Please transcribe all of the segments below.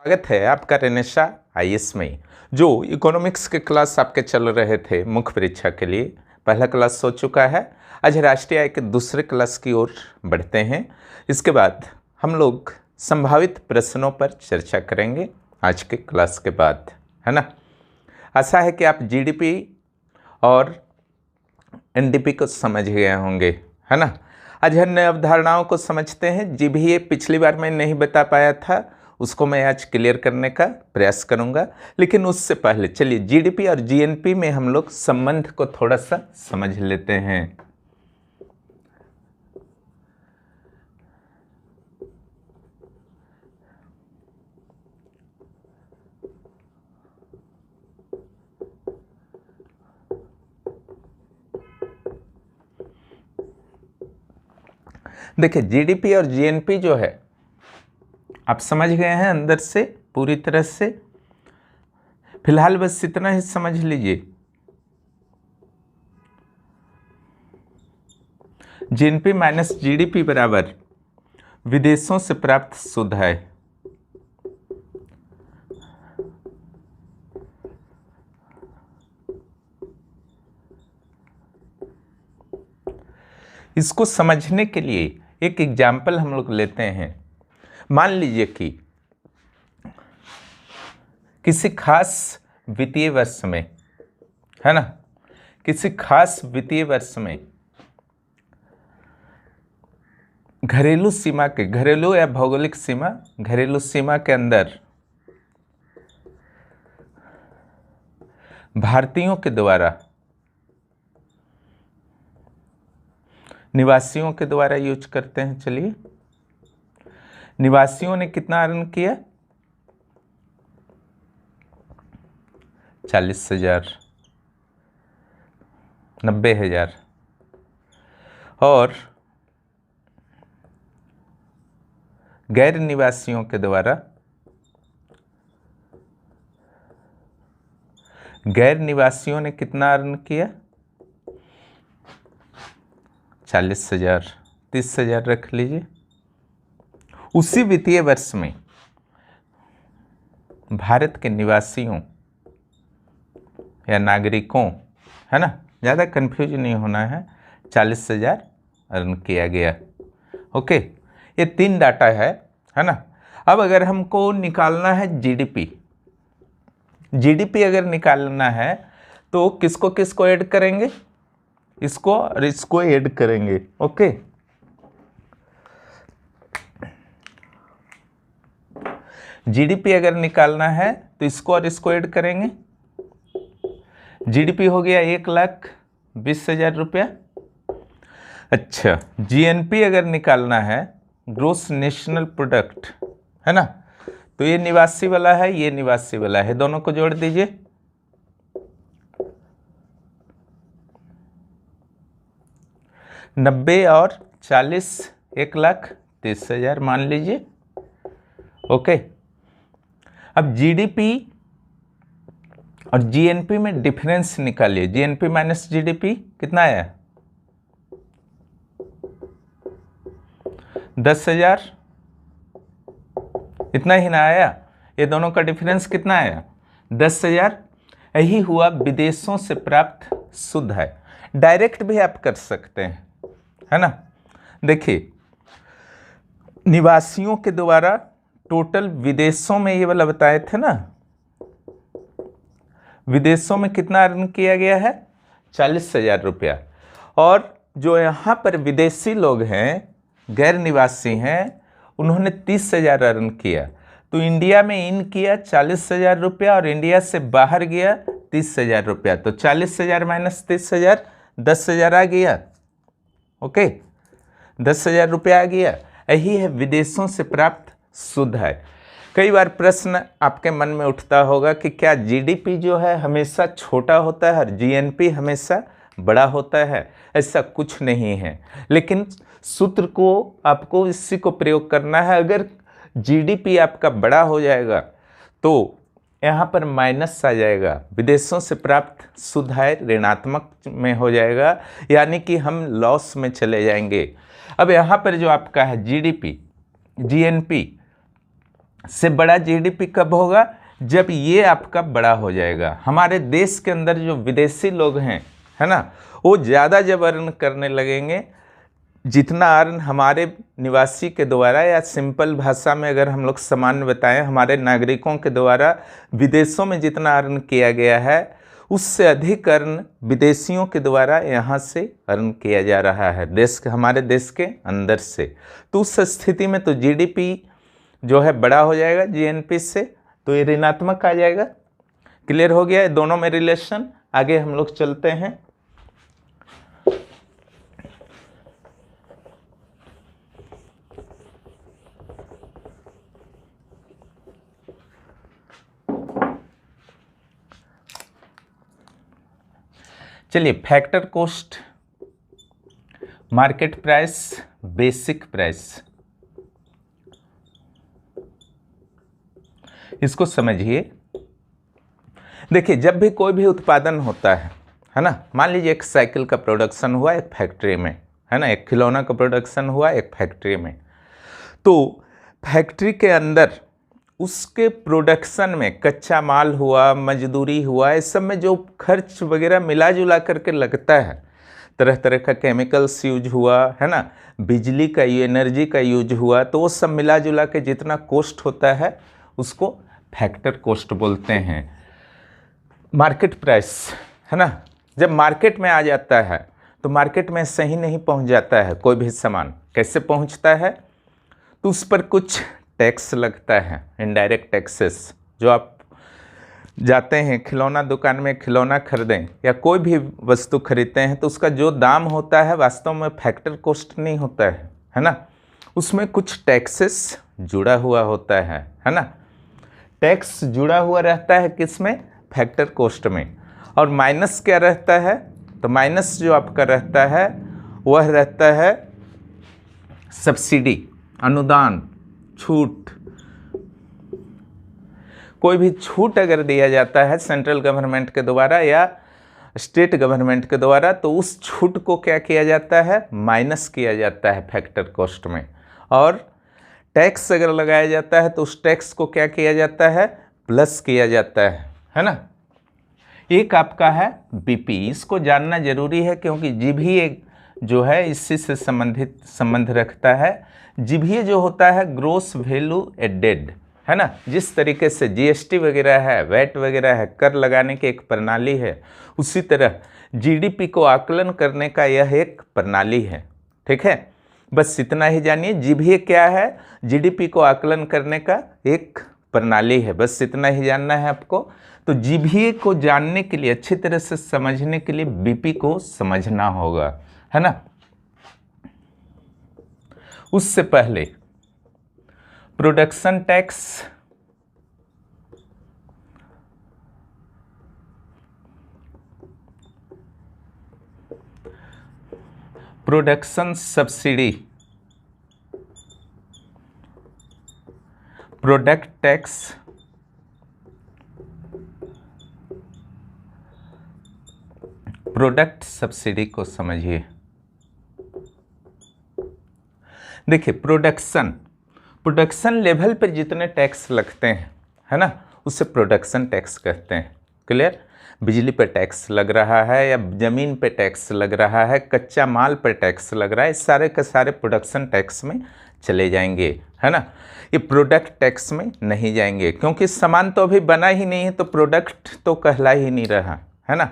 स्वागत है आपका रेनेशा आईएएस में। जो इकोनॉमिक्स के क्लास आपके चल रहे थे मुख्य परीक्षा के लिए, पहला क्लास हो चुका है। आज राष्ट्रीय आय के दूसरे क्लास की ओर बढ़ते हैं। इसके बाद हम लोग संभावित प्रश्नों पर चर्चा करेंगे आज के क्लास के बाद, है ना। आशा है कि आप जीडीपी और एनडीपी को समझ गए होंगे, है ना। आज अन्य अवधारणाओं को समझते हैं। जी भी ये पिछली बार मैं नहीं बता पाया था, उसको मैं आज क्लियर करने का प्रयास करूंगा। लेकिन उससे पहले चलिए जीडीपी और जीएनपी में हम लोग संबंध को थोड़ा सा समझ लेते हैं। देखिए जीडीपी और जीएनपी जो है आप समझ गए हैं अंदर से पूरी तरह से। फिलहाल बस इतना ही समझ लीजिए, जीएनपी माइनस जीडीपी बराबर विदेशों से प्राप्त शुद्ध आय। इसको समझने के लिए एक एग्जाम्पल हम लोग लेते हैं। मान लीजिए कि किसी खास वित्तीय वर्ष में, है ना, किसी खास वित्तीय वर्ष में घरेलू सीमा के, घरेलू या भौगोलिक सीमा, घरेलू सीमा के अंदर भारतीयों के द्वारा, निवासियों के द्वारा यूज करते हैं। चलिए, निवासियों ने कितना अर्न किया? 40,000, 90,000। और गैर निवासियों के द्वारा, गैर निवासियों ने कितना अर्न किया? 40,000, 30,000 रख लीजिए। उसी वित्तीय वर्ष में भारत के निवासियों या नागरिकों, है ना, ज़्यादा कंफ्यूज नहीं होना है, 40,000 अर्न किया गया। ओके, ये 3 डाटा है ना। अब अगर हमको निकालना है जीडीपी, जीडीपी अगर निकालना है तो किसको किसको ऐड करेंगे? इसको और इसको ऐड करेंगे। ओके, जीडीपी अगर निकालना है तो इसको और इसको ऐड करेंगे। जीडीपी हो गया 1,20,000 रुपया। अच्छा, जीएनपी अगर निकालना है, ग्रोस नेशनल प्रोडक्ट, है ना, तो ये निवासी वाला है, ये निवासी वाला है, दोनों को जोड़ दीजिए। नब्बे और 40, 1,30,000 मान लीजिए। ओके, अब जीडीपी और जीएनपी में डिफरेंस निकालिए। जीएनपी माइनस जीडीपी कितना आया? 10,000। इतना ही ना आया? ये दोनों का डिफरेंस कितना आया? 10,000। यही हुआ विदेशों से प्राप्त शुद्ध आय। डायरेक्ट भी आप कर सकते हैं, है ना। देखिए, निवासियों के द्वारा टोटल विदेशों में, ये वाला बताए थे ना, विदेशों में कितना अर्न किया गया है? 40,000 रुपया। और जो यहाँ पर विदेशी लोग हैं, गैर निवासी हैं, उन्होंने 30,000 अर्न किया। तो इंडिया में इन किया 40,000 रुपया और इंडिया से बाहर गया 30,000 रुपया। तो 40,000 माइनस 30,000, 10,000 आ गया। ओके, 10,000 रुपया आ गया। यही है विदेशों से प्राप्त शुद्ध आय। कई बार प्रश्न आपके मन में उठता होगा कि क्या जीडीपी जो है हमेशा छोटा होता है और जीएनपी हमेशा बड़ा होता है? ऐसा कुछ नहीं है, लेकिन सूत्र को आपको इसी को प्रयोग करना है। अगर जीडीपी आपका बड़ा हो जाएगा तो यहाँ पर माइनस आ जाएगा, विदेशों से प्राप्त शुद्ध आय ऋणात्मक में हो जाएगा, यानी कि हम लॉस में चले जाएंगे। अब यहाँ पर जो आपका है जीडीपी, जीएनपी, से बड़ा जीडीपी कब होगा? जब ये आपका बड़ा हो जाएगा। हमारे देश के अंदर जो विदेशी लोग हैं, है ना, वो ज़्यादा जब अर्न करने लगेंगे, जितना अर्न हमारे निवासी के द्वारा, या सिंपल भाषा में अगर हम लोग सामान्य बताएं, हमारे नागरिकों के द्वारा विदेशों में जितना अर्न किया गया है, उससे अधिक अर्न विदेशियों के द्वारा यहाँ से अर्न किया जा रहा है हमारे देश के अंदर से। तो उस स्थिति में तो जीडीपी जो है बड़ा हो जाएगा जीएनपी से, तो ये ऋणात्मक आ जाएगा। क्लियर हो गया है दोनों में रिलेशन। आगे हम लोग चलते हैं। चलिए, factor cost, market price, basic price, इसको समझिए। देखिए, जब भी कोई भी उत्पादन होता है ना, मान लीजिए एक साइकिल का प्रोडक्शन हुआ एक फैक्ट्री में, है ना, एक खिलौना का प्रोडक्शन हुआ एक फैक्ट्री में, तो फैक्ट्री के अंदर उसके प्रोडक्शन में कच्चा माल हुआ, मजदूरी हुआ, इस सब में जो खर्च वगैरह मिला जुला करके लगता है, तरह तरह का केमिकल्स यूज हुआ, है ना, बिजली का एनर्जी का यूज हुआ, तो वो सब मिला जुला के जितना कॉस्ट होता है उसको फैक्टर कॉस्ट बोलते हैं। मार्केट प्राइस, है ना, जब मार्केट में आ जाता है तो मार्केट में सही नहीं पहुंच जाता है कोई भी सामान। कैसे पहुंचता है? तो उस पर कुछ टैक्स लगता है, इनडायरेक्ट टैक्सेस। जो आप जाते हैं खिलौना दुकान में खिलौना खरीदें या कोई भी वस्तु खरीदते हैं, तो उसका जो दाम होता है वास्तव में फैक्टर कॉस्ट नहीं होता है ना, उसमें कुछ टैक्सेस जुड़ा हुआ होता है ना। टैक्स जुड़ा हुआ रहता है किसमें? फैक्टर कॉस्ट में। और माइनस क्या रहता है? तो माइनस जो आपका रहता है वह रहता है सब्सिडी, अनुदान, छूट। कोई भी छूट अगर दिया जाता है सेंट्रल गवर्नमेंट के द्वारा या स्टेट गवर्नमेंट के द्वारा, तो उस छूट को क्या किया जाता है? माइनस किया जाता है फैक्टर कॉस्ट में। और टैक्स अगर लगाया जाता है तो उस टैक्स को क्या किया जाता है? प्लस किया जाता है ना। एक आपका है बीपी, इसको जानना जरूरी है क्योंकि जीभीए जो है इसी से संबंध रखता है। जीभीए जो होता है ग्रोस वैल्यू एडेड, है ना, जिस तरीके से जीएसटी वगैरह है, वैट वगैरह है, कर लगाने की एक प्रणाली है, उसी तरह जीडीपी को आकलन करने का यह एक प्रणाली है। ठीक है, बस इतना ही जानिए। जीभीए क्या है? जीडीपी को आकलन करने का एक प्रणाली है, बस इतना ही जानना है आपको। तो जीभीए को जानने के लिए, अच्छी तरह से समझने के लिए बीपी को समझना होगा, है ना। उससे पहले production tax, production subsidy, product tax, product subsidy को समझिए। देखिए, प्रोडक्शन लेवल पर जितने टैक्स लगते हैं, है ना, उसे प्रोडक्शन टैक्स कहते हैं। क्लियर? बिजली पर टैक्स लग रहा है या ज़मीन पे टैक्स लग रहा है, कच्चा माल पर टैक्स लग रहा है, सारे के सारे प्रोडक्शन टैक्स में चले जाएंगे, है ना। ये प्रोडक्ट टैक्स में नहीं जाएंगे क्योंकि सामान तो अभी बना ही नहीं है, तो प्रोडक्ट तो कहला ही नहीं रहा, है ना।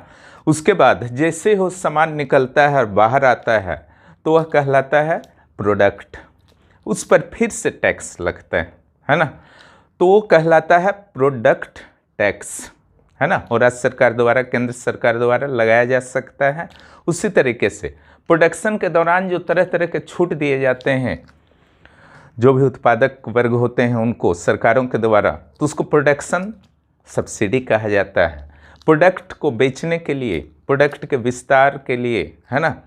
उसके बाद जैसे वो सामान निकलता है और बाहर आता है तो वह कहलाता है प्रोडक्ट, उस पर फिर से टैक्स लगता है ना, तो वो कहलाता है प्रोडक्ट टैक्स, है ना। और राज्य सरकार द्वारा, केंद्र सरकार द्वारा लगाया जा सकता है। उसी तरीके से प्रोडक्शन के दौरान जो तरह तरह के छूट दिए जाते हैं जो भी उत्पादक वर्ग होते हैं उनको सरकारों के द्वारा, तो उसको प्रोडक्शन सब्सिडी कहा जाता है। प्रोडक्ट को बेचने के लिए, प्रोडक्ट के विस्तार के लिए, है ना,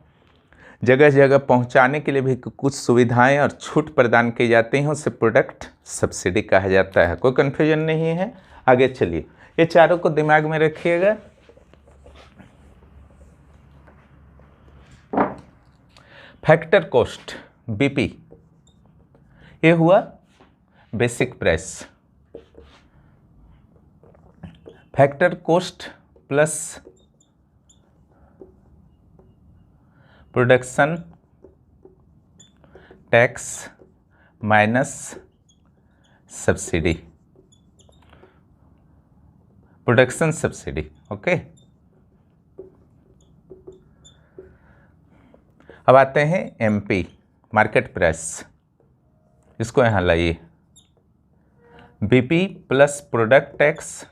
जगह जगह पहुंचाने के लिए भी कुछ सुविधाएं और छूट प्रदान की जाती हैं, उसे प्रोडक्ट सब्सिडी कहा जाता है। कोई कन्फ्यूजन नहीं है। आगे चलिए, ये चारों को दिमाग में रखिएगा। फैक्टर कॉस्ट बीपी, ये हुआ basic price, factor cost plus production tax minus subsidy, production subsidy. Okay, अब आते हैं एमपी मार्केट प्राइस, इसको यहाँ लाइए। BP plus product tax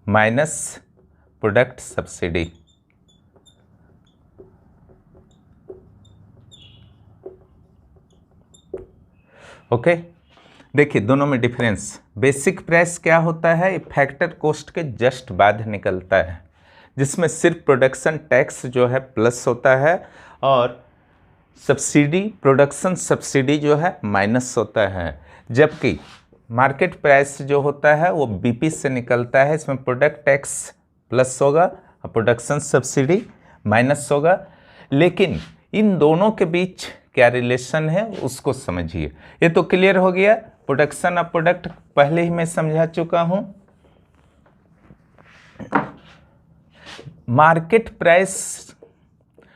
minus product subsidy. Okay, देखिए दोनों में डिफरेंस। बेसिक प्राइस क्या होता है, फैक्टर कॉस्ट के जस्ट बाद निकलता है, जिसमें सिर्फ प्रोडक्शन टैक्स जो है प्लस होता है और सब्सिडी, प्रोडक्शन सब्सिडी जो है माइनस होता है। जबकि मार्केट प्राइस जो होता है वो बीपी से निकलता है, इसमें प्रोडक्ट टैक्स प्लस होगा और प्रोडक्शन सब्सिडी माइनस होगा। लेकिन इन दोनों के बीच क्या रिलेशन है उसको समझिए। ये तो क्लियर हो गया, प्रोडक्शन और प्रोडक्ट पहले ही मैं समझा चुका हूं। मार्केट प्राइस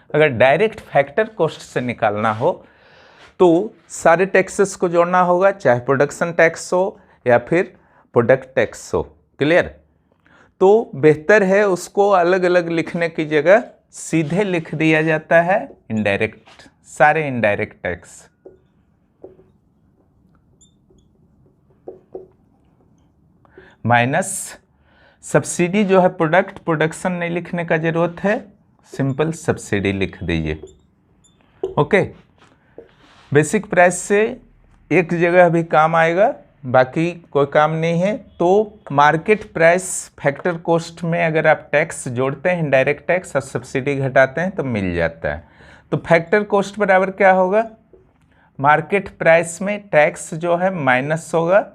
अगर डायरेक्ट फैक्टर कॉस्ट से निकालना हो तो सारे टैक्सेस को जोड़ना होगा, चाहे प्रोडक्शन टैक्स हो या फिर प्रोडक्ट टैक्स हो। क्लियर? तो बेहतर है उसको अलग अलग लिखने की जगह सीधे लिख दिया जाता है इनडायरेक्ट, सारे इनडायरेक्ट टैक्स। माइनस सब्सिडी जो है प्रोडक्ट, प्रोडक्शन नहीं लिखने का जरूरत है, सिंपल सब्सिडी लिख दीजिए। ओके, बेसिक प्राइस से एक जगह भी काम आएगा, बाकी कोई काम नहीं है। तो मार्केट प्राइस फैक्टर कॉस्ट में अगर आप टैक्स जोड़ते हैं, इनडायरेक्ट टैक्स और सब्सिडी घटाते हैं तो मिल जाता है। तो फैक्टर कॉस्ट बराबर क्या होगा, मार्केट प्राइस में टैक्स जो है माइनस होगा,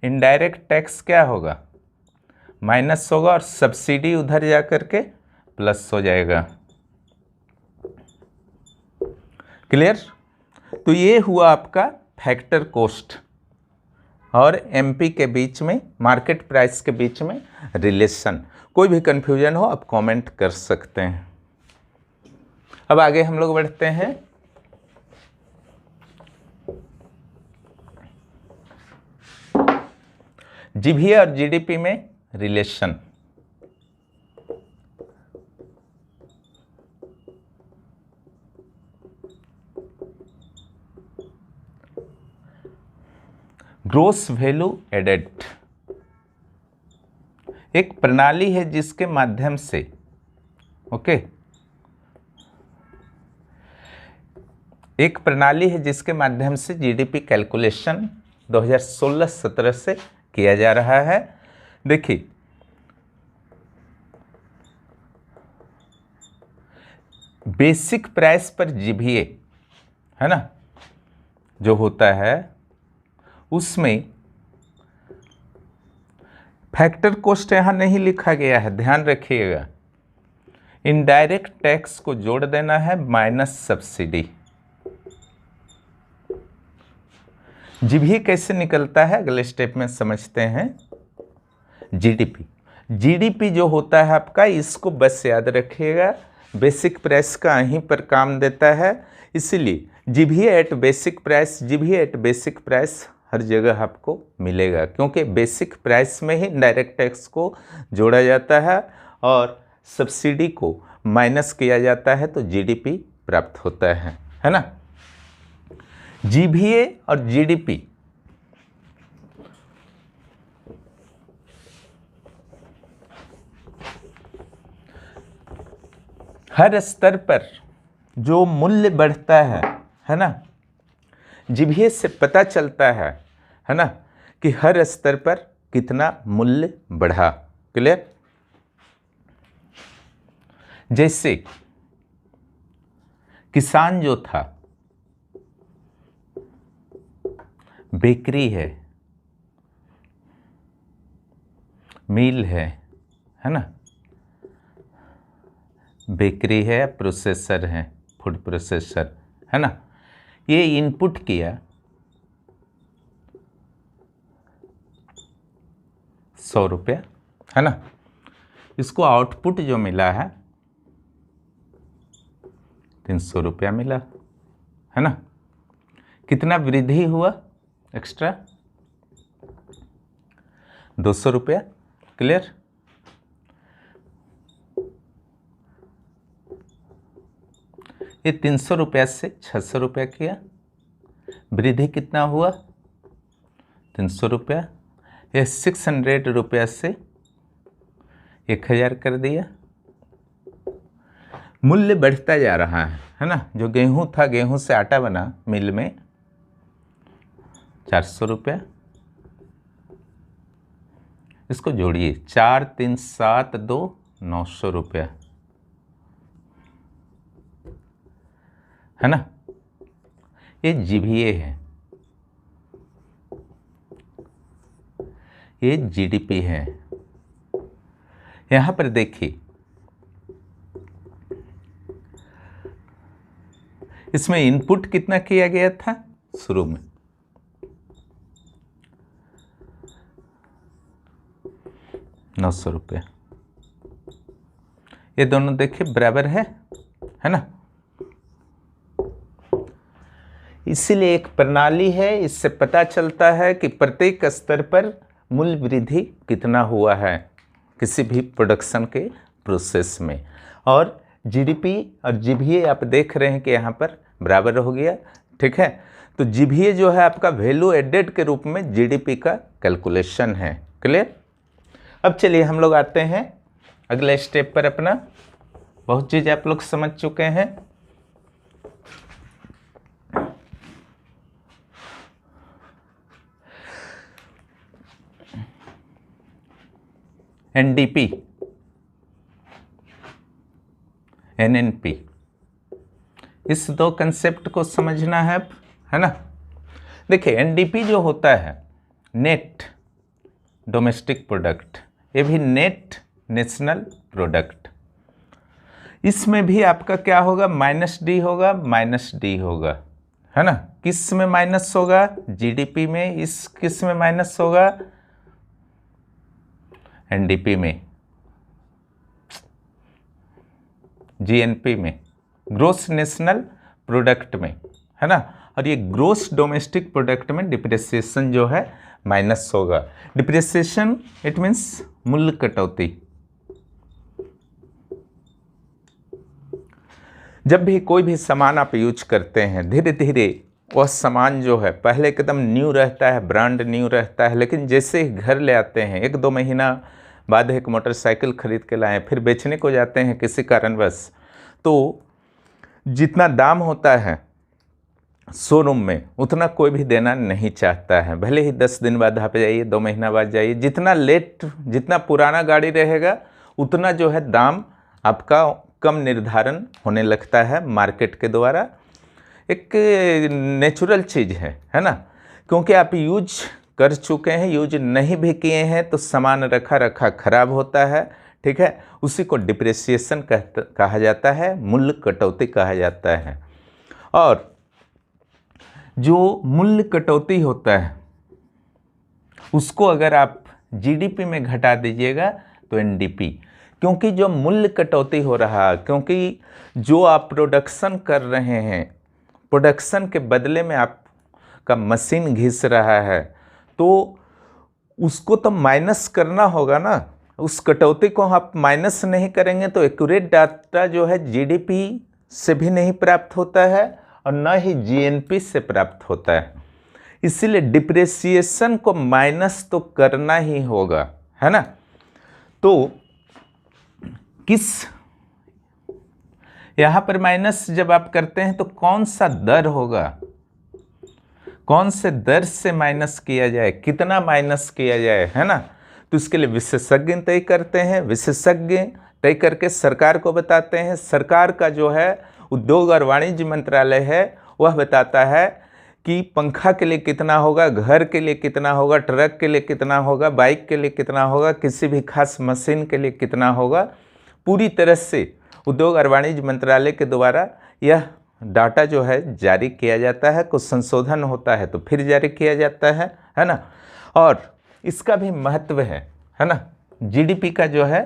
इनडायरेक्ट टैक्स क्या होगा, माइनस होगा और सब्सिडी उधर जा करके प्लस हो जाएगा। क्लियर? तो ये हुआ आपका फैक्टर कॉस्ट और एमपी के बीच में, मार्केट प्राइस के बीच में रिलेशन। कोई भी कंफ्यूजन हो आप कमेंट कर सकते हैं। अब आगे हम लोग बढ़ते हैं। जीबीए और जीडीपी में रिलेशन। ग्रोस वैल्यू एडेड एक प्रणाली है जिसके माध्यम से एक प्रणाली है जिसके माध्यम से जीडीपी कैलकुलेशन 2016-17 से किया जा रहा है। देखिए, बेसिक प्राइस पर जीबीए है ना जो होता है, उसमें फैक्टर कॉस्ट यहां नहीं लिखा गया है, ध्यान रखिएगा। इनडायरेक्ट टैक्स को जोड़ देना है माइनस सब्सिडी। जीबीए कैसे निकलता है अगले स्टेप में समझते हैं। जीडीपी, जीडीपी जो होता है आपका, इसको बस याद रखिएगा, बेसिक प्राइस का यहीं पर काम देता है। इसीलिए GBA at basic price, GBA at basic price हर जगह आपको मिलेगा, क्योंकि बेसिक प्राइस में ही डायरेक्ट टैक्स को जोड़ा जाता है और सब्सिडी को माइनस किया जाता है, तो जीडीपी प्राप्त होता है ना। जीबीए और जीडीपी हर स्तर पर जो मूल्य बढ़ता है ना, जीबीए से पता चलता है ना, कि हर स्तर पर कितना मूल्य बढ़ा। क्लियर? जैसे किसान जो था, बेकरी है, मिल है ना, बेकरी है, प्रोसेसर है, फूड प्रोसेसर है ना, ये इनपुट किया, 100 रुपया, है ना। इसको आउटपुट जो मिला है 300 रुपया मिला, है ना। कितना वृद्धि हुआ एक्स्ट्रा? 200 रुपया। क्लियर? ये 300 रुपया से 600 रुपया किया, वृद्धि कितना हुआ? 300 रुपया। ये 600 रुपया से 1000 कर दिया। मूल्य बढ़ता जा रहा है ना। जो गेहूं था, गेहूं से आटा बना मिल में 400 रुपया। इसको जोड़िए, 4 3 7 2 900 रुपया, है ना। ये जीवीए है, ये जीडीपी है। यहां पर देखिए, इसमें इनपुट कितना किया गया था शुरू में? 900 रुपया। ये दोनों देखिए बराबर है ना। इसीलिए एक प्रणाली है, इससे पता चलता है कि प्रत्येक स्तर पर मूल्य वृद्धि कितना हुआ है किसी भी प्रोडक्शन के प्रोसेस में। और जीडीपी और जीवीए आप देख रहे हैं कि यहाँ पर बराबर हो गया, ठीक है। तो जीवीए जो है आपका वैल्यू एडेड के रूप में जीडीपी का कैलकुलेशन है। क्लियर? अब चलिए हम लोग आते हैं अगले स्टेप पर अपना। बहुत चीज़ आप लोग समझ चुके हैं। एनडीपी, एनएनपी, इस दो कंसेप्ट को समझना है ना। देखिए, एनडीपी जो होता है नेट डोमेस्टिक प्रोडक्ट, ये भी नेट नेशनल प्रोडक्ट। इसमें भी आपका क्या होगा? माइनस डी होगा, माइनस डी होगा, है ना। किस में माइनस होगा? जीडीपी में। इस किस में माइनस होगा? एनडीपी में, जीएनपी में, ग्रोस नेशनल प्रोडक्ट में, है ना। और ये ग्रोस डोमेस्टिक प्रोडक्ट में डिप्रिसिएशन जो है माइनस होगा। डिप्रिसिएशन इट मीन्स मूल्य कटौती। जब भी कोई भी सामान आप यूज करते हैं, धीरे धीरे वह सामान जो है पहले एकदम न्यू रहता है, ब्रांड न्यू रहता है, लेकिन जैसे ही घर ले आते हैं, 1-2 महीना बाद एक मोटरसाइकिल खरीद के लाएं, फिर बेचने को जाते हैं किसी कारणवश, तो जितना दाम होता है शोरूम में उतना कोई भी देना नहीं चाहता है। भले ही 10 दिन बाद आप जाइए, 2 महीना बाद जाइए, जितना पुराना गाड़ी रहेगा उतना जो है दाम आपका कम निर्धारण होने लगता है मार्केट के द्वारा। एक नेचुरल चीज़ है ना। क्योंकि आप यूज कर चुके हैं, यूज नहीं भी किए हैं तो सामान रखा रखा खराब होता है, ठीक है। उसी को डिप्रिसिएशन कहा जाता है, मूल्य कटौती कहा जाता है। और जो मूल्य कटौती होता है उसको अगर आप जीडीपी में घटा दीजिएगा तो एनडीपी। क्योंकि जो मूल्य कटौती हो रहा है, क्योंकि जो आप प्रोडक्शन कर रहे हैं, प्रोडक्शन के बदले में आपका मशीन घिस रहा है, तो उसको तो माइनस करना होगा ना। उस कटौती को आप माइनस नहीं करेंगे तो एक्यूरेट डाटा जो है जीडीपी से भी नहीं प्राप्त होता है और न ही जीएनपी से प्राप्त होता है। इसीलिए डिप्रिसिएशन को माइनस तो करना ही होगा, है ना। तो किस यहाँ पर माइनस जब आप करते हैं तो कौन सा दर होगा, कौन से दर से माइनस किया जाए, कितना माइनस किया जाए, है ना। तो इसके लिए विशेषज्ञ तय करते हैं, विशेषज्ञ तय करके सरकार को बताते हैं। सरकार का जो है उद्योग और वाणिज्य मंत्रालय है, वह बताता है कि पंखा के लिए कितना होगा, घर के लिए कितना होगा, ट्रक के लिए कितना होगा, बाइक के लिए कितना होगा, किसी भी खास मशीन के लिए कितना होगा। पूरी तरह से उद्योग और वाणिज्य मंत्रालय के द्वारा यह डाटा जो है जारी किया जाता है। कुछ संशोधन होता है तो फिर जारी किया जाता है ना। और इसका भी महत्व है है ना। जीडीपी का जो है,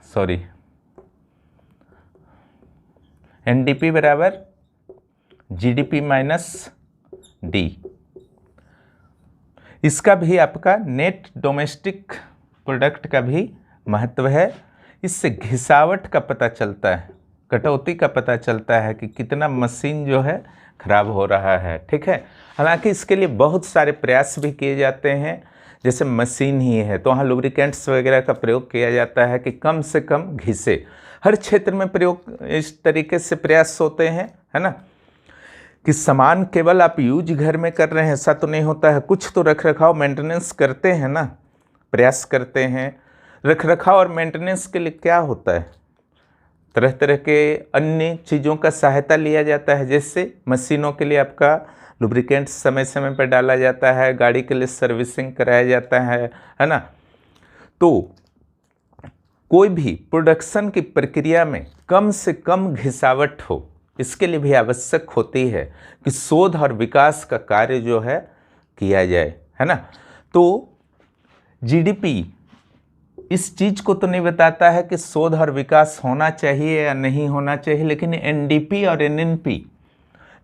सॉरी, एनडीपी बराबर जीडीपी माइनस डी। इसका भी आपका नेट डोमेस्टिक प्रोडक्ट का भी महत्व है। इससे घिसावट का पता चलता है, कटौती का पता चलता है कि कितना मशीन जो है खराब हो रहा है, ठीक है। हालांकि इसके लिए बहुत सारे प्रयास भी किए जाते हैं, जैसे मशीन ही है तो वहाँ लुब्रिकेंट्स वगैरह का प्रयोग किया जाता है कि कम से कम घिसे। हर क्षेत्र में प्रयोग इस तरीके से प्रयास होते हैं, है ना, कि सामान केवल आप यूज घर में कर रहे हैं ऐसा तो नहीं होता है, कुछ तो रख रखाव मेंटेनेंस करते हैं ना, प्रयास करते हैं। रख रखाव और मेंटेनेंस के लिए क्या होता है, तरह तरह के अन्य चीज़ों का सहायता लिया जाता है, जैसे मशीनों के लिए आपका लुब्रिकेंट समय समय पर डाला जाता है, गाड़ी के लिए सर्विसिंग कराया जाता है ना। तो कोई भी प्रोडक्शन की प्रक्रिया में कम से कम घिसावट हो, इसके लिए भी आवश्यक होती है कि शोध और विकास का कार्य जो है किया जाए, है ना। तो जीडीपी इस चीज़ को तो नहीं बताता है कि शोध और विकास होना चाहिए या नहीं होना चाहिए, लेकिन एनडीपी और एनएनपी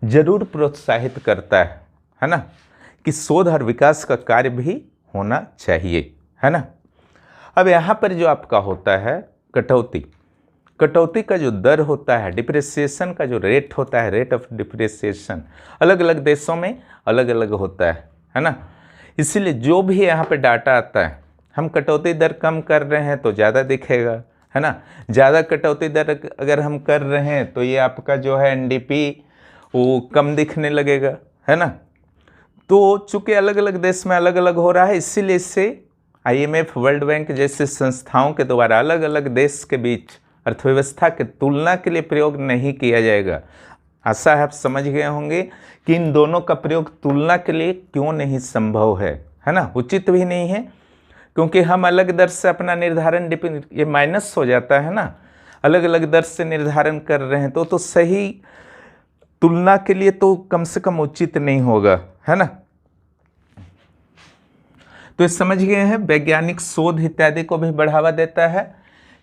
जरूर प्रोत्साहित करता है ना, कि शोध और विकास का कार्य भी होना चाहिए, है ना। अब यहाँ पर जो आपका होता है कटौती, कटौती का जो दर होता है, डिप्रिसिएशन का जो रेट होता है, रेट ऑफ डिप्रिसिएशन अलग अलग देशों में अलग अलग होता है ना। इसीलिए जो भी यहाँ पे डाटा आता है, हम कटौती दर कम कर रहे हैं तो ज़्यादा दिखेगा, है ना। ज़्यादा कटौती दर अगर हम कर रहे हैं तो ये आपका जो है एनडीपी वो कम दिखने लगेगा, है ना। तो चूँकि अलग अलग देश में अलग अलग हो रहा है, इसीलिए इससे आईएमएफ, वर्ल्ड बैंक जैसे संस्थाओं के द्वारा अलग अलग देश के बीच अर्थव्यवस्था के तुलना के लिए प्रयोग नहीं किया जाएगा। आशा है आप समझ गए होंगे कि इन दोनों का प्रयोग तुलना के लिए क्यों नहीं संभव है ना, उचित भी नहीं है, क्योंकि हम अलग दर से अपना निर्धारण ये माइनस हो जाता है ना, अलग अलग दर से निर्धारण कर रहे हैं तो सही तुलना के लिए तो कम से कम उचित नहीं होगा, है ना। तो ये समझ गए हैं, वैज्ञानिक शोध इत्यादि को भी बढ़ावा देता है।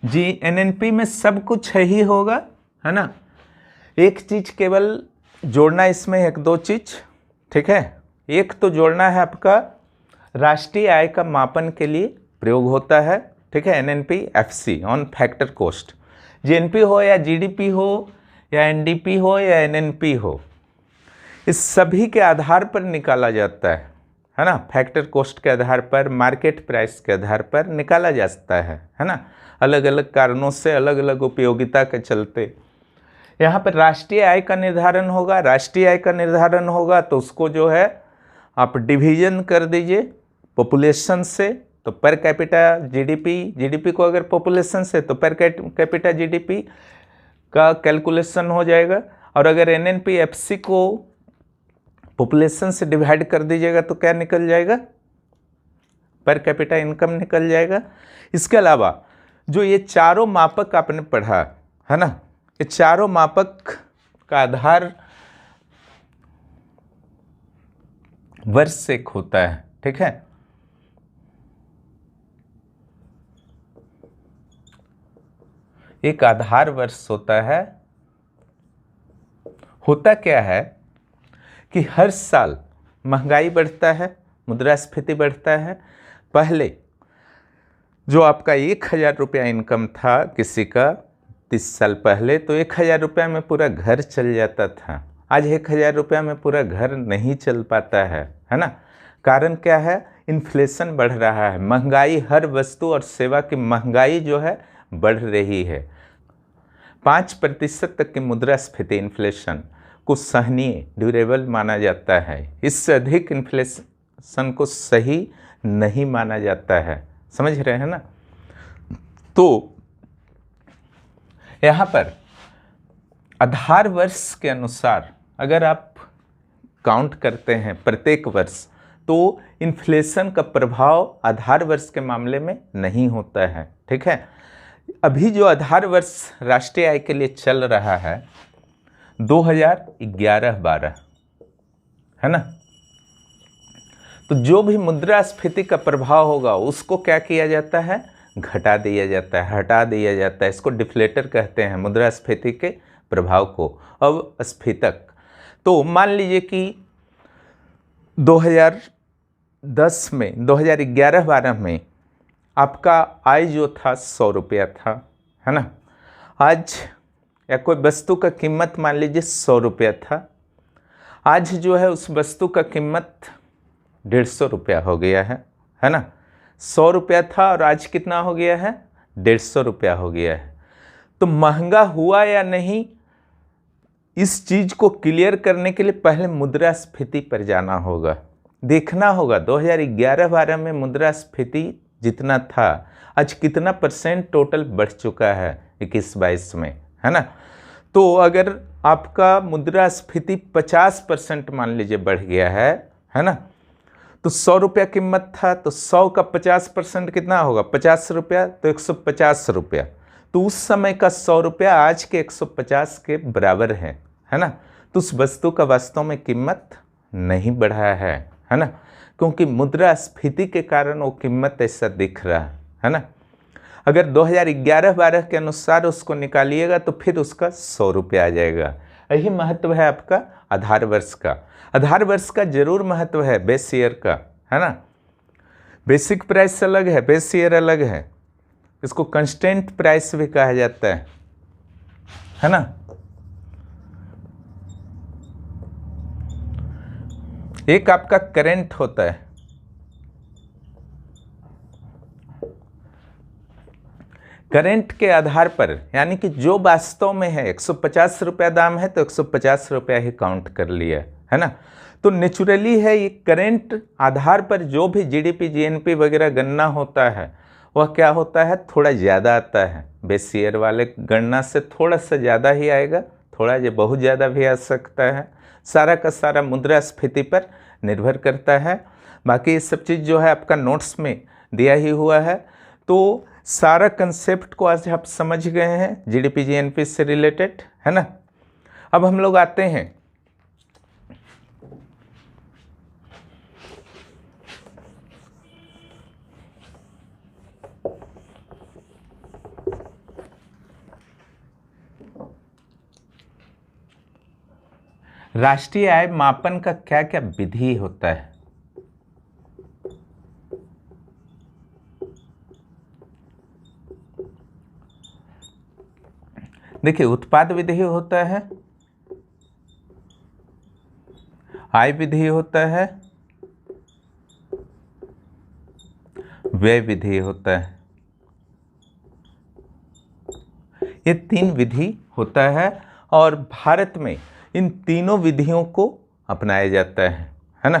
जी एनएनपी में सब कुछ ही होगा, है ना। एक चीज केवल जोड़ना इसमें, एक दो चीज, ठीक है। एक तो जोड़ना है आपका राष्ट्रीय आय का मापन के लिए प्रयोग होता है, ठीक है, NNP FC on factor cost. GNP हो या जीडीपी हो या एनडीपी हो या एनएनपी हो, इस सभी के आधार पर निकाला जाता है ना। फैक्टर कॉस्ट के आधार पर, मार्केट प्राइस के आधार पर निकाला जाता है ना। अलग अलग कारणों से, अलग अलग उपयोगिता के चलते यहाँ पर राष्ट्रीय आय का निर्धारण होगा। राष्ट्रीय आय का निर्धारण होगा तो उसको जो है आप डिवीजन कर दीजिए पॉपुलेशन से, तो पर कैपिटा जीडीपी, जीडीपी को अगर पॉपुलेशन से तो पर कैपिटा जीडीपी का कैलकुलेशन हो जाएगा। और अगर एनएनपी एफसी को पॉपुलेशन से डिवाइड कर दीजिएगा तो क्या निकल जाएगा, पर कैपिटा इनकम निकल जाएगा। इसके अलावा जो ये चारों मापक आपने पढ़ा है ना, ये चारों मापक का आधार वर्ष एक होता है, ठीक है। एक आधार वर्ष होता है। होता क्या है कि हर साल महंगाई बढ़ता है, मुद्रास्फीति बढ़ता है। पहले जो आपका 1000 रुपया इनकम था किसी का 30 साल पहले, तो 1000 रुपया में पूरा घर चल जाता था। आज 1000 रुपया में पूरा घर नहीं चल पाता है ना। कारण क्या है, इन्फ्लेशन बढ़ रहा है, महंगाई, हर वस्तु और सेवा की महंगाई जो है बढ़ रही है। 5% तक की मुद्रास्फीति इन्फ्लेशन को सहनीय, ड्यूरेबल माना जाता है। इससे अधिक इन्फ्लेशन को सही नहीं माना जाता है, समझ रहे हैं ना। तो यहाँ पर आधार वर्ष के अनुसार अगर आप काउंट करते हैं प्रत्येक वर्ष, तो इन्फ्लेशन का प्रभाव आधार वर्ष के मामले में नहीं होता है, ठीक है। अभी जो आधार वर्ष राष्ट्रीय आय के लिए चल रहा है 2011-12, है ना। तो जो भी मुद्रास्फीति का प्रभाव होगा उसको क्या किया जाता है, घटा दिया जाता है, हटा दिया जाता है। इसको डिफ्लेटर कहते हैं, मुद्रास्फीति के प्रभाव को, अवस्फीतक। तो मान लीजिए कि 2010 में 2011-12 में आपका आय जो था 100 रुपया था, है ना। आज या कोई वस्तु का कीमत मान लीजिए 100 रुपया था, आज जो है उस वस्तु का कीमत 150 रुपया हो गया है ना। 100 रुपया था और आज कितना हो गया है, 150 रुपया हो गया है। तो महंगा हुआ या नहीं, इस चीज को क्लियर करने के लिए पहले मुद्रास्फीति पर जाना होगा, देखना होगा 2011-12 में मुद्रास्फीति जितना था आज कितना % टोटल बढ़ चुका है 21-22 में, है ना। तो अगर आपका मुद्रास्फीति 50% मान लीजिए बढ़ गया है ना, तो 100 रुपया कीमत था, तो 100 का 50% कितना होगा, 50 रुपया, तो 150 रुपया। तो उस समय का 100 रुपया आज के 150 के बराबर है ना। तो उस वस्तु का वास्तव में कीमत नहीं बढ़ा है ना, क्योंकि मुद्रास्फीति के कारण वो कीमत ऐसा दिख रहा है ना। अगर 2011-12 के अनुसार उसको निकालिएगा तो फिर उसका 100 रुपया आ जाएगा। यही महत्व है आपका आधार वर्ष का। आधार वर्ष का जरूर महत्व है बेस ईयर का, है ना। बेसिक प्राइस अलग है, बेस ईयर अलग है। इसको कांस्टेंट प्राइस भी कहा जाता है ना। एक आपका करेंट होता है, करेंट के आधार पर, यानी कि जो वास्तव में है 150 रुपया दाम है तो 150 रुपया ही काउंट कर लिया, है ना। तो नेचुरली है ये करेंट आधार पर जो भी जीडीपी जीएनपी वगैरह गणना होता है वह क्या होता है, थोड़ा ज़्यादा आता है। बेस ईयर वाले गणना से थोड़ा सा ज़्यादा ही आएगा, थोड़ा ये बहुत ज़्यादा भी आ सकता है। सारा का सारा मुद्रास्फीति पर निर्भर करता है। बाकी ये सब चीज़ जो है आपका नोट्स में दिया ही हुआ है। तो सारा कंसेप्ट को आज आप समझ गए हैं जीडीपी जीएनपी से रिलेटेड, है ना। अब हम लोग आते हैं राष्ट्रीय आय मापन का क्या क्या विधि होता है। देखिए, उत्पाद विधि होता है, आय विधि होता है, व्यय विधि होता है। ये 3 विधि होता है और भारत में इन तीनों विधियों को अपनाया जाता है ना।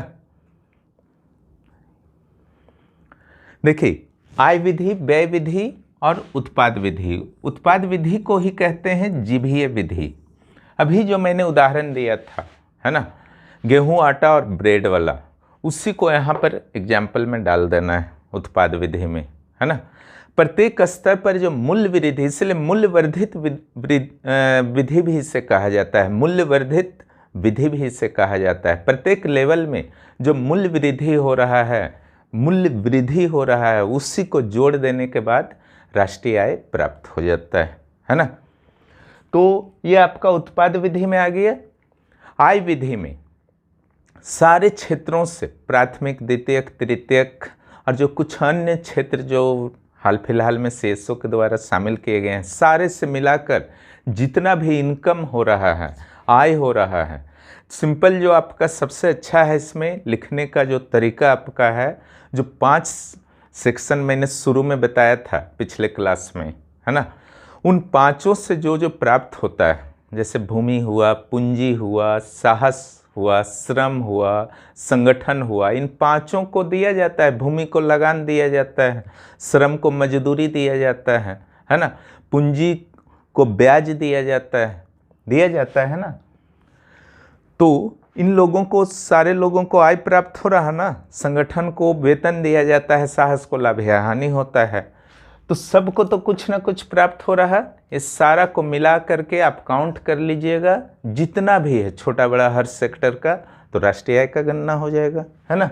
देखिए, आय विधि, व्यय विधि और उत्पाद विधि। उत्पाद विधि को ही कहते हैं जीभीय विधि। अभी जो मैंने उदाहरण दिया था, है ना, गेहूं आटा और ब्रेड वाला, उसी को यहाँ पर एग्जाम्पल में डाल देना है उत्पाद विधि में, है ना। प्रत्येक स्तर पर जो मूल्य वृद्धि, इसलिए मूल्य वर्धित विधि भी इसे कहा जाता है, मूल्य वर्धित विधि भी इसे कहा जाता है। प्रत्येक लेवल में जो मूल्य वृद्धि हो रहा है, उसी को जोड़ देने के बाद राष्ट्रीय आय प्राप्त हो जाता है ना। तो ये आपका उत्पाद विधि में आ गया। आय विधि में सारे क्षेत्रों से प्राथमिक, द्वितीयक, तृतीयक और जो कुछ अन्य क्षेत्र जो हाल फिलहाल में सीएसओ के द्वारा शामिल किए गए हैं, सारे से मिलाकर जितना भी इनकम हो रहा है, आय हो रहा है, सिंपल जो आपका सबसे अच्छा है इसमें लिखने का जो तरीका आपका है, जो 5 सेक्शन मैंने शुरू में बताया था पिछले क्लास में, है ना, उन 5 से जो प्राप्त होता है, जैसे भूमि हुआ, पूंजी हुआ, साहस हुआ, श्रम हुआ, संगठन हुआ, इन 5 को दिया जाता है। भूमि को लगान दिया जाता है, श्रम को मजदूरी दिया जाता है ना, पूंजी को ब्याज दिया जाता है ना। तो इन लोगों को, सारे लोगों को आय प्राप्त हो रहा ना, संगठन को वेतन दिया जाता है, साहस को लाभ या हानि होता है, तो सबको तो कुछ ना कुछ प्राप्त हो रहा है। इस सारा को मिला करके आप काउंट कर लीजिएगा, जितना भी है छोटा बड़ा हर सेक्टर का, तो राष्ट्रीय आय का गणना हो जाएगा, है ना।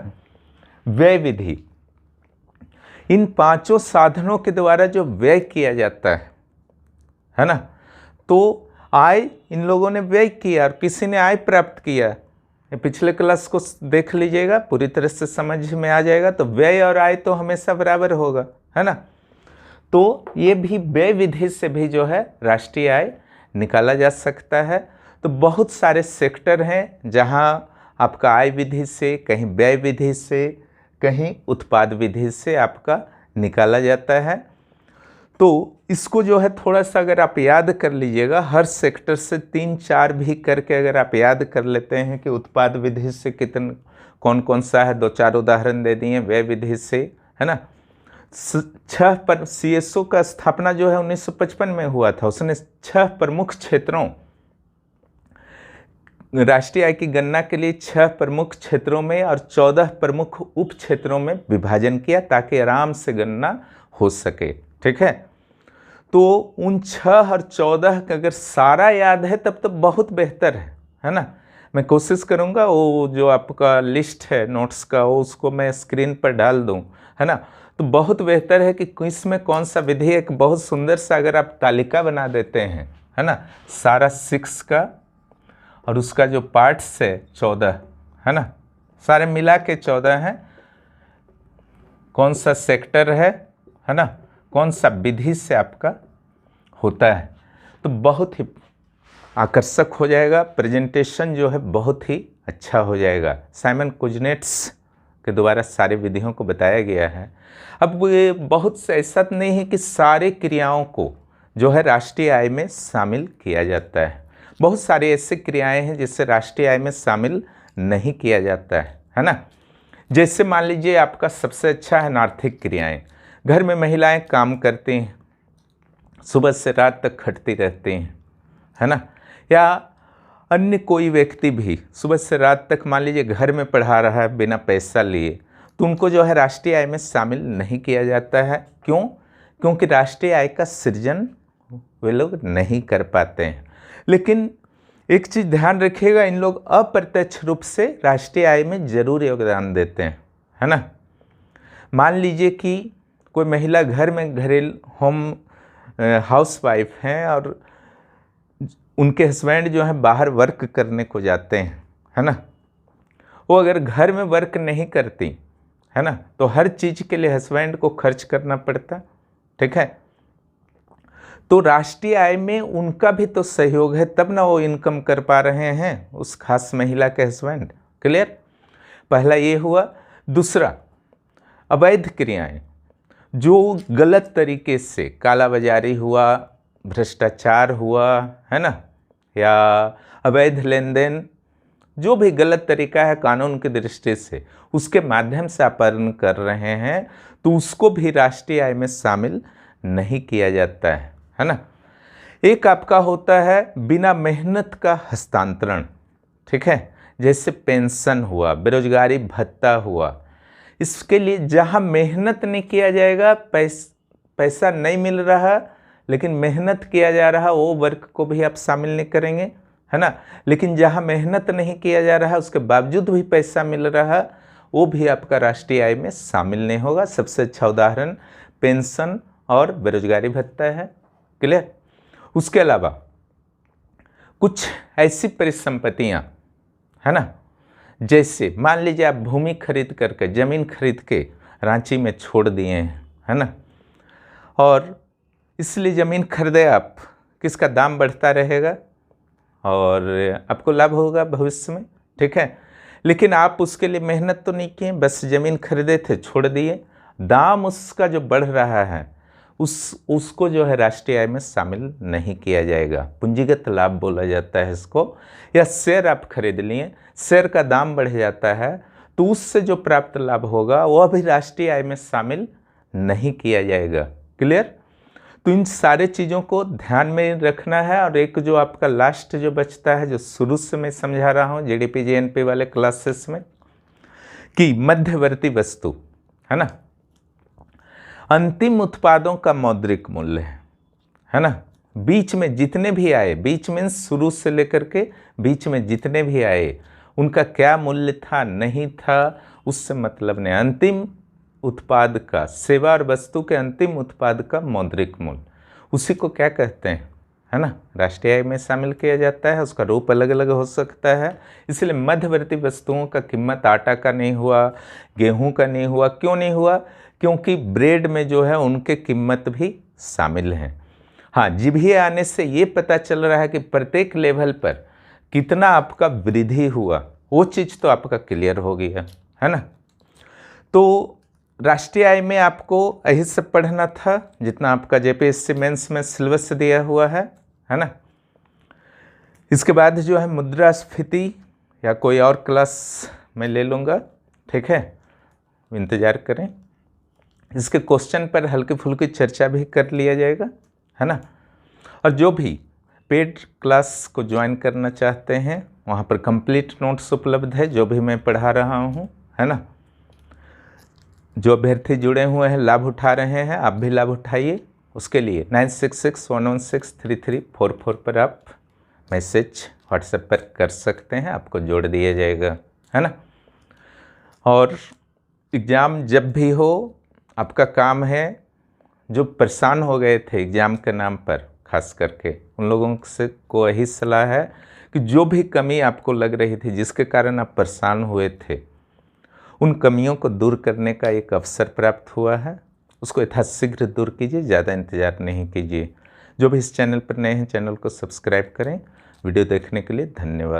व्यय विधि, इन पांचों साधनों के द्वारा जो व्यय किया जाता है ना, तो आय इन लोगों ने व्यय किया और किसी ने आय प्राप्त किया। पिछले क्लास को देख लीजिएगा, पूरी तरह से समझ में आ जाएगा। तो व्यय और आय तो हमेशा बराबर होगा, है ना। तो ये भी व्यय विधि से भी जो है राष्ट्रीय आय निकाला जा सकता है। तो बहुत सारे सेक्टर हैं जहां आपका आय विधि से, कहीं व्यय विधि से, कहीं उत्पाद विधि से आपका निकाला जाता है। तो इसको जो है थोड़ा सा अगर आप याद कर लीजिएगा, हर सेक्टर से 3-4 भी करके अगर आप याद कर लेते हैं कि उत्पाद विधि से कितने कौन कौन सा है, 2-4 उदाहरण दे दिए। व्यय विधि से, है ना, 6 पर CSO का स्थापना जो है 1955 में हुआ था। उसने 6 प्रमुख क्षेत्रों, राष्ट्रीय आय की गणना के लिए 6 प्रमुख क्षेत्रों में और 14 प्रमुख उप क्षेत्रों में विभाजन किया ताकि आराम से गणना हो सके। ठीक है, तो उन 6 और 14 का अगर सारा याद है तब तो बहुत बेहतर है ना। मैं कोशिश करूंगा वो जो आपका लिस्ट है नोट्स का, वो उसको मैं स्क्रीन पर डाल दूं, है ना। तो बहुत बेहतर है कि क्विज में कौन सा विधि, एक बहुत सुंदर सा अगर आप तालिका बना देते हैं, है ना, सारा 6 का और उसका जो पार्ट्स है 14, है ना, सारे मिला के 14 हैं। कौन सा सेक्टर है ना, कौन सा विधि से आपका होता है, तो बहुत ही आकर्षक हो जाएगा। प्रेजेंटेशन जो है बहुत ही अच्छा हो जाएगा। साइमन कुजनेट्स के द्वारा सारी विधियों को बताया गया है। अब ये बहुत से ऐसा नहीं है कि सारे क्रियाओं को जो है राष्ट्रीय आय में शामिल किया जाता है। बहुत सारी ऐसी क्रियाएं हैं जिसे राष्ट्रीय आय में शामिल नहीं किया जाता है ना। जैसे मान लीजिए आपका सबसे अच्छा है आर्थिक क्रियाएं। घर में महिलाएं काम करती हैं, सुबह से रात तक खटती रहती हैं, है ना, या अन्य कोई व्यक्ति भी सुबह से रात तक मान लीजिए घर में पढ़ा रहा है बिना पैसा लिए, तो उनको जो है राष्ट्रीय आय में शामिल नहीं किया जाता है। क्यों? क्योंकि राष्ट्रीय आय का सृजन वे लोग नहीं कर पाते हैं। लेकिन एक चीज़ ध्यान रखिएगा, इन लोग अप्रत्यक्ष रूप से राष्ट्रीय आय में जरूर योगदान देते हैं, है ना। मान लीजिए कि कोई महिला घर में घरेलू हाउस वाइफ हैं और उनके हस्बैंड जो है बाहर वर्क करने को जाते हैं, है ना। वो अगर घर में वर्क नहीं करती, है ना, तो हर चीज़ के लिए हस्बैंड को खर्च करना पड़ता। ठीक है, तो राष्ट्रीय आय में उनका भी तो सहयोग है, तब ना वो इनकम कर पा रहे हैं उस खास महिला के हस्बैंड। क्लियर? पहला ये हुआ। दूसरा, अवैध क्रियाएं, जो गलत तरीके से कालाबाजारी हुआ, भ्रष्टाचार हुआ, है ना, या अवैध लेन देन, जो भी गलत तरीका है कानून की दृष्टि से, उसके माध्यम से अपहरण कर रहे हैं, तो उसको भी राष्ट्रीय आय में शामिल नहीं किया जाता है ना। एक आपका होता है बिना मेहनत का हस्तांतरण। ठीक है, जैसे पेंशन हुआ, बेरोजगारी भत्ता हुआ, इसके लिए जहां मेहनत नहीं किया जाएगा, पैसा नहीं मिल रहा लेकिन मेहनत किया जा रहा, वो वर्ग को भी आप शामिल नहीं करेंगे, है ना। लेकिन जहां मेहनत नहीं किया जा रहा उसके बावजूद भी पैसा मिल रहा, वो भी आपका राष्ट्रीय आय में शामिल नहीं होगा। सबसे अच्छा उदाहरण पेंशन और बेरोजगारी भत्ता है। क्लियर? उसके अलावा कुछ ऐसी परिसंपत्तियां, है ना, जैसे मान लीजिए आप भूमि खरीद करके, जमीन खरीद के रांची में छोड़ दिए हैं, है ना, और इसलिए ज़मीन खरीदे आप, किसका दाम बढ़ता रहेगा और आपको लाभ होगा भविष्य में। ठीक है, लेकिन आप उसके लिए मेहनत तो नहीं किए, बस ज़मीन खरीदे थे, छोड़ दिए, दाम उसका जो बढ़ रहा है उसको जो है राष्ट्रीय आय में शामिल नहीं किया जाएगा। पूंजीगत लाभ बोला जाता है इसको। या शेयर आप खरीद लिए, शेयर का दाम बढ़ जाता है, तो उससे जो प्राप्त लाभ होगा वह भी राष्ट्रीय आय में शामिल नहीं किया जाएगा। क्लियर? तो इन सारे चीज़ों को ध्यान में रखना है। और एक जो आपका लास्ट जो बचता है, जो शुरू से मैं समझा रहा हूँ जीडीपी जीएनपी वाले क्लासेस में, कि मध्यवर्ती वस्तु, है ना, अंतिम उत्पादों का मौद्रिक मूल्य है ना। बीच में जितने भी आए, बीच में शुरू से लेकर के बीच में जितने भी आए, उनका क्या मूल्य था, नहीं था, उससे मतलब नहीं, अंतिम उत्पाद का, सेवा और वस्तु के अंतिम उत्पाद का मौद्रिक मूल्य, उसी को क्या कहते हैं, है ना, राष्ट्रीय आय में शामिल किया जाता है। उसका रूप अलग अलग हो सकता है, इसलिए मध्यवर्ती वस्तुओं का कीमत आटा का नहीं हुआ, गेहूं का नहीं हुआ। क्यों नहीं हुआ? क्योंकि ब्रेड में जो है उनके कीमत भी शामिल हैं। हाँ, जीभीए आने से ये पता चल रहा है कि प्रत्येक लेवल पर कितना आपका वृद्धि हुआ, वो चीज़ तो आपका क्लियर हो गया, है ना। तो राष्ट्रीय आय में आपको यही सब पढ़ना था जितना आपका जेपीएससी मेंस में सिलेबस दिया हुआ है ना। इसके बाद जो है मुद्रास्फीति या कोई और क्लास मैं ले लूँगा, ठीक है, इंतज़ार करें। इसके क्वेश्चन पर हल्की फुल्की चर्चा भी कर लिया जाएगा, है ना। और जो भी पेड क्लास को ज्वाइन करना चाहते हैं वहाँ पर कंप्लीट नोट्स उपलब्ध है, जो भी मैं पढ़ा रहा हूँ, है ना। जो अभ्यर्थी जुड़े हुए हैं, लाभ उठा रहे हैं, आप भी लाभ उठाइए। उसके लिए 9661163344 पर आप मैसेज व्हाट्सएप पर कर सकते हैं, आपको जोड़ दिया जाएगा, है ना। और एग्ज़ाम जब भी हो, आपका काम है, जो परेशान हो गए थे एग्ज़ाम के नाम पर, खास करके उन लोगों से को यही सलाह है कि जो भी कमी आपको लग रही थी, जिसके कारण आप परेशान हुए थे, उन कमियों को दूर करने का एक अवसर प्राप्त हुआ है, उसको यथाशीघ्र दूर कीजिए, ज़्यादा इंतज़ार नहीं कीजिए। जो भी इस चैनल पर नए हैं, चैनल को सब्सक्राइब करें। वीडियो देखने के लिए धन्यवाद।